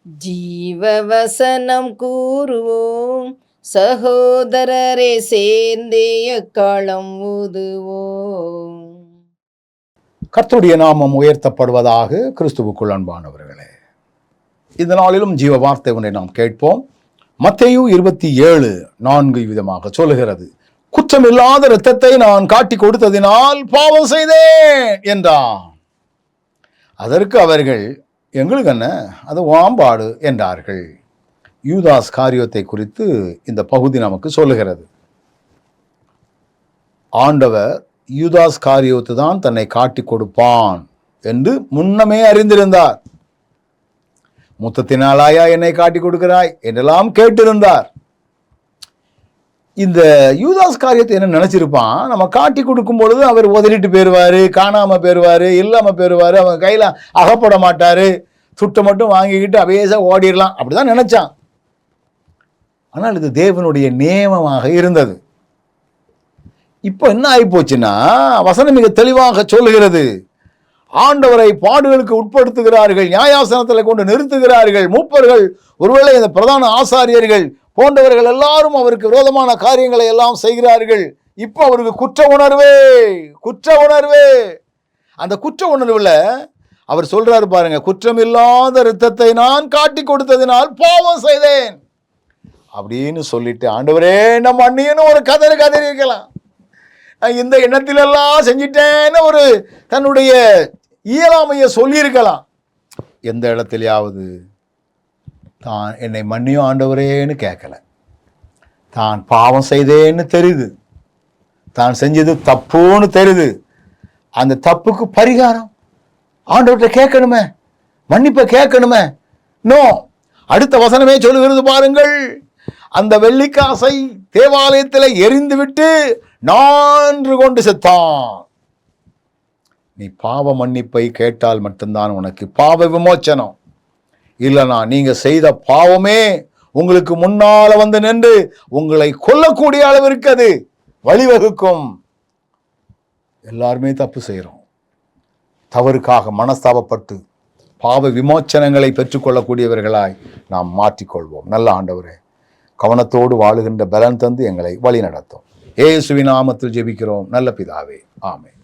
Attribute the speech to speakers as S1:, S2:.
S1: ஜீவவசனம் கூறுவோம், சகோதரரே சேர்ந்தே எக்காலம் ஊதுவோம்.
S2: கர்த்தருடைய நாமம் உயர்த்தப்படுவதாக. கிறிஸ்துவுக்குள் அன்பானவர்களே, இந்த நாளிலும் ஜீவ வார்த்தை ஒன்றை நாம் கேட்போம். மத்தேயு 27:4 விதமாக சொல்லுகிறது, குற்றமில்லாத இரத்தத்தை நான் காட்டி கொடுத்ததினால் பாவம் செய்தேன் என்றான். அதற்கு அவர்கள், எங்களுக்கு என்ன, அது வாம்பாடு என்றார்கள். யூதாஸ் காரியத்தை குறித்து இந்த பகுதி நமக்கு சொல்லுகிறது. ஆண்டவர் யூதாஸ் காரியத்தை தான் தன்னை காட்டி கொடுப்பான் என்று முன்னமே அறிந்திருந்தார். முத்தத்தினாலாயா என்னை காட்டி கொடுக்கிறாய் என்றெல்லாம் கேட்டிருந்தார். இந்த யூதாஸ் காரியத்தை என்ன நினைச்சிருப்பான், நம்ம காட்டி கொடுக்கும் பொழுது அவர் உதறிட்டு போயிடுவாரு, காணாம போயிடுவாரு, இல்லாம போயிடுவாரு, அவங்க கையில அகப்பட மாட்டாரு, துட்டை மட்டும் வாங்கிக்கிட்டு அபேசா ஓடிடலாம் அப்படிதான் நினைச்சான். ஆனால் இது தேவனுடைய நியமமாக இருந்தது. இப்போ என்ன ஆகி போச்சுன்னா, வசனம் மிக தெளிவாக சொல்லுகிறது, ஆண்டவரை பாடுகளுக்கு உட்படுத்துகிறார்கள், நியாயாசனத்தில் கொண்டு நிறுத்துகிறார்கள். மூப்பர்கள், ஒருவேளை இந்த பிரதான ஆசாரியர்கள் போன்றவர்கள் எல்லாரும் அவருக்கு விரோதமான காரியங்களை எல்லாம் செய்கிறார்கள். இப்போ அவருக்கு குற்ற உணர்வே. அந்த குற்ற உணர்வுல அவர் சொல்றாரு பாருங்க, குற்றமில்லாத இரத்தத்தை நான் காட்டி கொடுத்ததினால் பாவம் செய்தேன் அப்படின்னு சொல்லிட்டு, ஆண்டவரே நம்ம அண்ணியன்னு ஒரு கதறி இருக்கலாம், இந்த எண்ணத்திலெல்லாம் செஞ்சிட்டேன்னு ஒரு தன்னுடைய இயலாமையை சொல்லியிருக்கலாம். எந்த இடத்துலையாவது தான் என்னை மன்னியும் ஆண்டவரேன்னு கேட்கல. தான் பாவம் செய்தேன்னு தெரியுது, தான் செஞ்சது தப்புன்னு தெரியுது. அந்த தப்புக்கு பரிகாரம் ஆண்டவர்கிட்ட கேட்கணுமே, மன்னிப்பை கேட்கணுமே. நோ, அடுத்த வசனமே சொல்லுகிறது பாருங்கள், அந்த வெள்ளிக்காசை தேவாலயத்தில் எரிந்து விட்டு நான்று கொண்டு செத்தான். நீ பாவ மன்னிப்பை கேட்டால் மட்டும்தான் உனக்கு பாவ விமோச்சனம். இல்லைனா நீங்க செய்த பாவமே உங்களுக்கு முன்னால வந்து நின்று உங்களை கொல்லக்கூடிய அளவிற்கு அது வழிவகுக்கும். எல்லாருமே தப்பு செய்கிறோம். தவறுக்காக மனஸ்தாபப்பட்டு பாவ விமோச்சனங்களை பெற்றுக்கொள்ளக்கூடியவர்களாய் நாம் மாற்றிக்கொள்வோம். நல்ல ஆண்டவரே, கவனத்தோடு வாழுகின்ற பலன் தந்து எங்களை வழி நடத்தும். இயேசுவின் நாமத்தில் ஜெபிக்கிறோம் நல்ல பிதாவே, ஆமென்.